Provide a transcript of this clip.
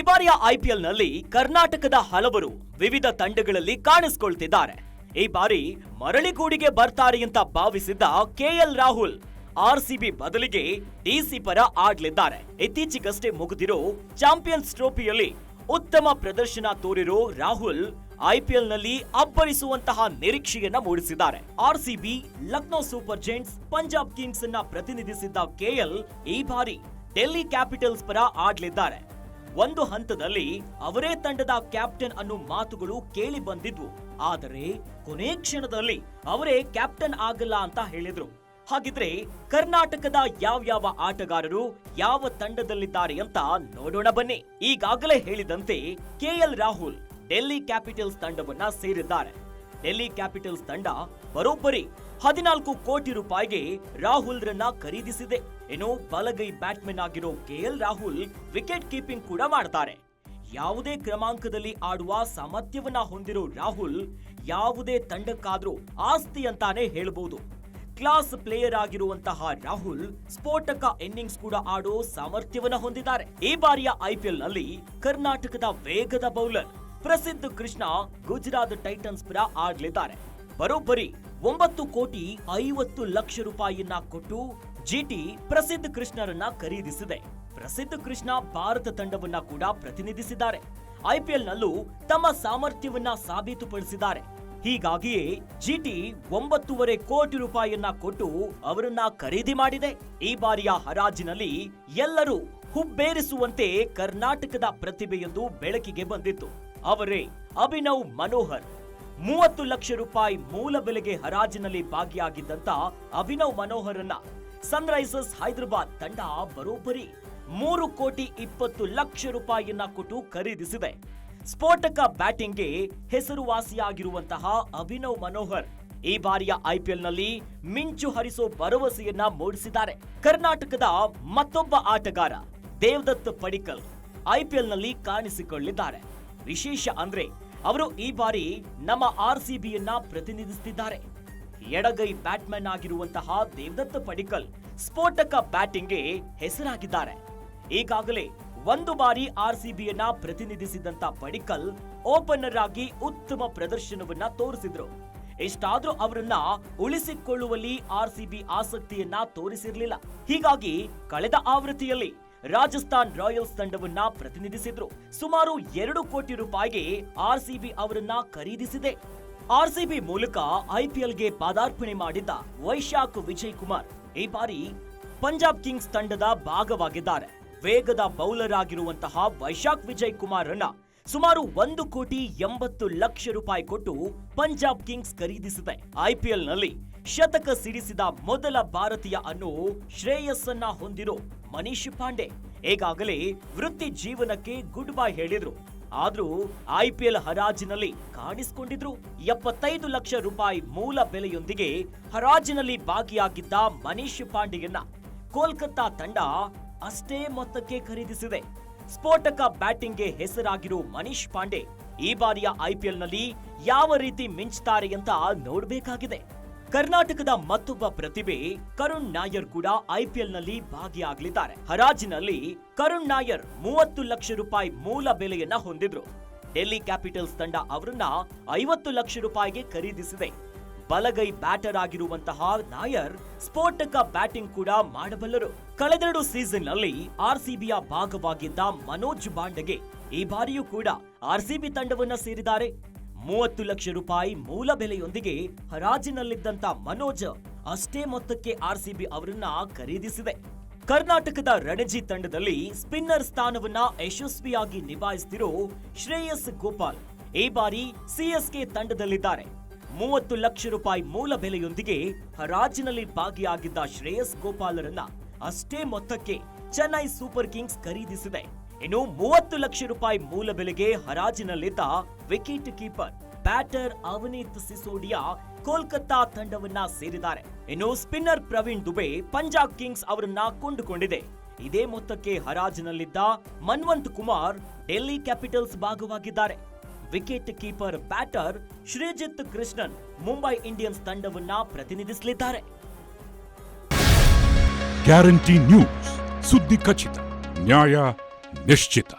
ಬಾರಿಯ ಐಪಿಎಲ್ನಲ್ಲಿ ಕರ್ನಾಟಕದ ಹಲವರು ವಿವಿಧ ತಂಡಗಳಲ್ಲಿ ಕಾಣಿಸಿಕೊಳ್ತಿದ್ದಾರೆ. ಈ ಬಾರಿ ಮರಳಿಗೂಡಿಗೆ ಬರ್ತಾರೆ ಅಂತ ಭಾವಿಸಿದ್ದ ಕೆಎಲ್ ರಾಹುಲ್ ಆರ್ಸಿಬಿ ಬದಲಿಗೆ ಡಿಸಿ ಪರ ಆಡ್ಲಿದ್ದಾರೆ. ಇತ್ತೀಚೆಗಷ್ಟೇ ಮುಗಿದಿರೋ ಚಾಂಪಿಯನ್ಸ್ ಟ್ರೋಫಿಯಲ್ಲಿ ಉತ್ತಮ ಪ್ರದರ್ಶನ ತೋರಿರೋ ರಾಹುಲ್ ಐಪಿಎಲ್ನಲ್ಲಿ ಅಬ್ಬರಿಸುವಂತಹ ನಿರೀಕ್ಷೆಯನ್ನ ಮೂಡಿಸಿದ್ದಾರೆ. RCB, Lucknow super Giants, Punjab Kings ಅನ್ನ ಪ್ರತಿನಿಧಿಸಿದ್ದ ಕೆಎಲ್ ಈ ಬಾರಿ ಡೆಲ್ಲಿ ಕ್ಯಾಪಿಟಲ್ಸ್ ಪರ ಆಡ್ಲಿದ್ದಾರೆ. ಒಂದು ಹಂತದಲ್ಲಿ ಅವರೇ ತಂಡದ ಕ್ಯಾಪ್ಟನ್ ಅನ್ನೋ ಮಾತುಗಳು ಕೇಳಿ ಬಂದಿದ್ವು. ಆದರೆ ಕೊನೆ ಕ್ಷಣದಲ್ಲಿ ಅವರೇ ಕ್ಯಾಪ್ಟನ್ ಆಗಲ್ಲ ಅಂತ ಹೇಳಿದ್ರು. ಹಾಗಿದ್ರೆ ಕರ್ನಾಟಕದ ಯಾವ್ಯಾವ ಆಟಗಾರರು ಯಾವ ತಂಡದಲ್ಲಿದ್ದಾರೆ ಅಂತ ನೋಡೋಣ ಬನ್ನಿ. ಈಗಾಗಲೇ ಹೇಳಿದಂತೆ ಕೆಎಲ್ ರಾಹುಲ್ ಡೆಲ್ಲಿ ಕ್ಯಾಪಿಟಲ್ಸ್ ತಂಡವನ್ನ ಸೇರಿದ್ದಾರೆ. ಡೆಲ್ಲಿ ಕ್ಯಾಪಿಟಲ್ಸ್ ತಂಡ ಬರೋಬ್ಬರಿ 14 ಕೋಟಿ ರೂಪಾಯಿಗೆ ರಾಹುಲ್ ರನ್ನ ಖರೀದಿಸಿದೆ. ಇನ್ನು ಬಲಗೈ ಬ್ಯಾಟ್ಮನ್ ಆಗಿರೋ ಕೆಎಲ್ ರಾಹುಲ್ ವಿಕೆಟ್ ಕೀಪಿಂಗ್ ಕೂಡ ಮಾಡ್ತಾರೆ. ಯಾವುದೇ ಕ್ರಮಾಂಕದಲ್ಲಿ ಆಡುವ ಸಾಮರ್ಥ್ಯವನ್ನ ಹೊಂದಿರೋ ರಾಹುಲ್ ಯಾವುದೇ ತಂಡಕ್ಕಾದ್ರೂ ಆಸ್ತಿ ಅಂತಾನೆ ಹೇಳಬಹುದು. ಕ್ಲಾಸ್ ಪ್ಲೇಯರ್ ಆಗಿರುವಂತಹ ರಾಹುಲ್ ಸ್ಫೋಟಕ ಇನ್ನಿಂಗ್ಸ್ ಕೂಡ ಆಡೋ ಸಾಮರ್ಥ್ಯವನ್ನ ಹೊಂದಿದ್ದಾರೆ. ಈ ಬಾರಿಯ ಐಪಿಎಲ್ ನಲ್ಲಿ ಕರ್ನಾಟಕದ ವೇಗದ ಬೌಲರ್ ಪ್ರಸಿದ್ಧ ಕೃಷ್ಣ ಗುಜರಾತ್ ಟೈಟನ್ಸ್ ಪರ ಆಡ್ಲಿದ್ದಾರೆ. ಬರೋಬ್ಬರಿ 9 ಕೋಟಿ 50 ಲಕ್ಷ ರೂಪಾಯಿಯನ್ನ ಕೊಟ್ಟು ಜಿಟಿ ಪ್ರಸಿದ್ಧ ಕೃಷ್ಣರನ್ನ ಖರೀದಿಸಿದೆ. ಪ್ರಸಿದ್ಧ ಕೃಷ್ಣ ಭಾರತ ತಂಡವನ್ನ ಕೂಡ ಪ್ರತಿನಿಧಿಸಿದ್ದಾರೆ. ಐಪಿಎಲ್ ನಲ್ಲೂ ತಮ್ಮ ಸಾಮರ್ಥ್ಯವನ್ನ ಸಾಬೀತುಪಡಿಸಿದ್ದಾರೆ. ಹೀಗಾಗಿಯೇ ಜಿಟಿ 9.5 ಕೋಟಿ ರೂಪಾಯಿಯನ್ನ ಕೊಟ್ಟು ಅವರನ್ನ ಖರೀದಿ ಮಾಡಿದೆ. ಈ ಬಾರಿಯ ಹರಾಜಿನಲ್ಲಿ ಎಲ್ಲರೂ ಹುಬ್ಬೇರಿಸುವಂತೆ ಕರ್ನಾಟಕದ ಪ್ರತಿಭೆಯೊಂದು ಬೆಳಕಿಗೆ ಬಂದಿತ್ತು. ಅವರೇ ಅಭಿನವ್ ಮನೋಹರ್. 30 ಲಕ್ಷ ರೂಪಾಯಿ ಮೂಲ ಬೆಲೆಗೆ ಹರಾಜಿನಲ್ಲಿ ಭಾಗಿಯಾಗಿದ್ದಂತ ಅಭಿನವ್ ಮನೋಹರನ್ನ ಸನ್ರೈಸರ್ಸ್ ಹೈದರಾಬಾದ್ ತಂಡ ಬರೋಬ್ಬರಿ 3 ಕೋಟಿ 20 ಲಕ್ಷ ರೂಪಾಯಿಯನ್ನ ಕೊಟ್ಟು ಖರೀದಿಸಿದೆ. ಸ್ಫೋಟಕ ಬ್ಯಾಟಿಂಗ್ಗೆ ಹೆಸರುವಾಸಿಯಾಗಿರುವಂತಹ ಅಭಿನವ್ ಮನೋಹರ್ ಈ ಬಾರಿಯ ಐಪಿಎಲ್ ನಲ್ಲಿ ಮಿಂಚು ಹರಿಸೋ ಭರವಸೆಯನ್ನ ಮೂಡಿಸಿದ್ದಾರೆ. ಕರ್ನಾಟಕದ ಮತ್ತೊಬ್ಬ ಆಟಗಾರ ದೇವದತ್ ಪಡಿಕ್ಕಲ್ ಐಪಿಎಲ್ ನಲ್ಲಿ ಕಾಣಿಸಿಕೊಳ್ಳಿದ್ದಾರೆ. ವಿಶೇಷ ಅಂದ್ರೆ ಅವರು ಈ ಬಾರಿ ನಮ್ಮ ಆರ್ಸಿಬಿಯನ್ನ ಪ್ರತಿನಿಧಿಸುತ್ತಿದ್ದಾರೆ. ಎಡಗೈ ಬ್ಯಾಟ್ಮನ್ ಆಗಿರುವಂತಹ ದೇವದತ್ ಪಡಿಕ್ಕಲ್ ಸ್ಫೋಟಕ ಬ್ಯಾಟಿಂಗ್ಗೆ ಹೆಸರಾಗಿದ್ದಾರೆ. ಈಗಾಗಲೇ 1 ಬಾರಿ ಆರ್ಸಿಬಿಯನ್ನ ಪ್ರತಿನಿಧಿಸಿದಂತ ಪಡಿಕ್ಕಲ್ ಓಪನರ್ ಆಗಿ ಉತ್ತಮ ಪ್ರದರ್ಶನವನ್ನ ತೋರಿಸಿದ್ರು. ಇಷ್ಟಾದ್ರೂ ಅವರನ್ನ ಉಳಿಸಿಕೊಳ್ಳುವಲ್ಲಿ ಆರ್ಸಿಬಿ ಆಸಕ್ತಿಯನ್ನ ತೋರಿಸಿರಲಿಲ್ಲ. ಹೀಗಾಗಿ ಕಳೆದ ಆವೃತ್ತಿಯಲ್ಲಿ ರಾಜಸ್ಥಾನ್ ರಾಯಲ್ಸ್ ತಂಡವನ್ನ ಪ್ರತಿನಿಧಿಸಿದ್ರು. ಸುಮಾರು 2 ಕೋಟಿ ರೂಪಾಯಿಗೆ ಆರ್ಸಿಬಿ ಅವರನ್ನ ಖರೀದಿಸಿದೆ. ಆರ್ಸಿಬಿ ಮೂಲಕ ಐಪಿಎಲ್ಗೆ ಪಾದಾರ್ಪಣೆ ಮಾಡಿದ್ದ ವೈಶಾಖ್ ವಿಜಯ್ ಕುಮಾರ್ ಈ ಬಾರಿ ಪಂಜಾಬ್ ಕಿಂಗ್ಸ್ ತಂಡದ ಭಾಗವಾಗಿದ್ದಾರೆ. ವೇಗದ ಬೌಲರ್ ಆಗಿರುವಂತಹ ವೈಶಾಖ್ ವಿಜಯ್ ಕುಮಾರ್ ಅನ್ನ ಸುಮಾರು 1 ಕೋಟಿ 80 ಲಕ್ಷ ರೂಪಾಯಿ ಕೊಟ್ಟು ಪಂಜಾಬ್ ಕಿಂಗ್ಸ್ ಖರೀದಿಸಿದೆ. ಐಪಿಎಲ್ ನಲ್ಲಿ ಶತಕ ಸಿಡಿಸಿದ ಮೊದಲ ಭಾರತೀಯ ಅನ್ನೋ ಶ್ರೇಯಸ್ಸನ್ನ ಹೊಂದಿರೋ ಮನೀಶ್ ಪಾಂಡೆ ಈಗಾಗಲೇ ವೃತ್ತಿ ಜೀವನಕ್ಕೆ ಗುಡ್ ಬೈ ಹೇಳಿದ್ರು. ಆದ್ರೂ ಐಪಿಎಲ್ ಹರಾಜಿನಲ್ಲಿ ಕಾಣಿಸಿಕೊಂಡಿದ್ರು. 75 ಲಕ್ಷ ರೂಪಾಯಿ ಮೂಲ ಬೆಲೆಯೊಂದಿಗೆ ಹರಾಜಿನಲ್ಲಿ ಭಾಗಿಯಾಗಿದ್ದ ಮನೀಶ್ ಪಾಂಡೆಯನ್ನ ಕೋಲ್ಕತ್ತಾ ತಂಡ ಅಷ್ಟೇ ಮೊತ್ತಕ್ಕೆ ಖರೀದಿಸಿದೆ. ಸ್ಫೋಟಕ ಬ್ಯಾಟಿಂಗ್ಗೆ ಹೆಸರಾಗಿರೋ ಮನೀಶ್ ಪಾಂಡೆ ಈ ಬಾರಿಯ ಐಪಿಎಲ್ ನಲ್ಲಿ ಯಾವ ರೀತಿ ಮಿಂಚ್ತಾರೆ ಅಂತ ನೋಡಬೇಕಾಗಿದೆ. ಕರ್ನಾಟಕದ ಮತ್ತೊಬ್ಬ ಪ್ರತಿಭೆ ಕರುಣ್ ನಾಯರ್ ಕೂಡ ಐಪಿಎಲ್ ನಲ್ಲಿ ಭಾಗಿಯಾಗಲಿದ್ದಾರೆ. ಹರಾಜಿನಲ್ಲಿ ಕರುಣ್ ನಾಯರ್ 30 ಲಕ್ಷ ರೂಪಾಯಿ ಮೂಲ ಬೆಲೆಯನ್ನ ಹೊಂದಿದ್ರು. ಡೆಲ್ಲಿ ಕ್ಯಾಪಿಟಲ್ಸ್ ತಂಡ ಅವರನ್ನ 50 ಲಕ್ಷ ರೂಪಾಯಿಗೆ ಖರೀದಿಸಿದೆ. ಬಲಗೈ ಬ್ಯಾಟರ್ ಆಗಿರುವಂತಹ ನಾಯರ್ ಸ್ಫೋಟಕ ಬ್ಯಾಟಿಂಗ್ ಕೂಡ ಮಾಡಬಲ್ಲರು. ಕಳೆದೆರಡು ಸೀಸನ್ ನಲ್ಲಿ ಆರ್ಸಿಬಿಯ ಭಾಗವಾಗಿದ್ದ ಮನೋಜ್ ಬಾಂಡೆಗೆ ಈ ಬಾರಿಯೂ ಕೂಡ ಆರ್ಸಿಬಿ ತಂಡವನ್ನ ಸೇರಿದ್ದಾರೆ. 30 ಲಕ್ಷ ರೂಪಾಯಿ ಮೂಲ ಬೆಲೆಯೊಂದಿಗೆ ಹರಾಜಿನಲ್ಲಿದ್ದಂತ ಮನೋಜ್ ಅಷ್ಟೇ ಮೊತ್ತಕ್ಕೆ ಆರ್ಸಿಬಿ ಅವರನ್ನ ಖರೀದಿಸಿದೆ. ಕರ್ನಾಟಕದ ರಣಜಿ ತಂಡದಲ್ಲಿ ಸ್ಪಿನ್ನರ್ ಸ್ಥಾನವನ್ನ ಯಶಸ್ವಿಯಾಗಿ ನಿಭಾಯಿಸುತ್ತಿರೋ ಶ್ರೇಯಸ್ ಗೋಪಾಲ್ ಈ ಬಾರಿ ಸಿಎಸ್ಕೆ ತಂಡದಲ್ಲಿದ್ದಾರೆ. 30 ಲಕ್ಷ ರೂಪಾಯಿ ಮೂಲ ಬೆಲೆಯೊಂದಿಗೆ ಹರಾಜಿನಲ್ಲಿ ಭಾಗಿಯಾಗಿದ್ದ ಶ್ರೇಯಸ್ ಗೋಪಾಲರನ್ನ ಅಷ್ಟೇ ಮೊತ್ತಕ್ಕೆ ಚೆನ್ನೈ ಸೂಪರ್ ಕಿಂಗ್ಸ್ ಖರೀದಿಸಿದೆ. ಇನ್ನು 30 ಲಕ್ಷ ರೂಪಾಯಿ ಮೂಲ ಬೆಲೆಗೆ ಹರಾಜಿನಲ್ಲಿದ್ದ wicket keeper batter Avneet Sisodia Kolkata ತಂಡವನ್ನ ಸೇರಿದ್ದಾರೆ. ಇನ್ನು ಸ್ಪಿನ್ನರ್ ಪ್ರವೀಣ್ ದುಬೆ ಪಂಜಾಬ್ ಕಿಂಗ್ಸ್ ಅವರನ್ನ ಕೊಂಡುಕೊಂಡಿದೆ. ಇದೇ ಮೊತ್ತಕ್ಕೆ ಹರಾಜಿನಲ್ಲಿದ್ದ ಮನ್ವಂತ್ ಕುಮಾರ್ ಡೆಲ್ಲಿ ಕ್ಯಾಪಿಟಲ್ಸ್ ಭಾಗವಾಗಿದ್ದಾರೆ. Wicket keeper batter Sreejith Krishnan Mumbai Indians ತಂಡವನ್ನ ಪ್ರತಿನಿಧಿಸಲಿದ್ದಾರೆ. ಗ್ಯಾರಂಟಿ ನ್ಯೂಸ್, ಸುದ್ದಿ ಖಚಿತ, ನ್ಯಾಯ ನಿಶ್ಚಿತ.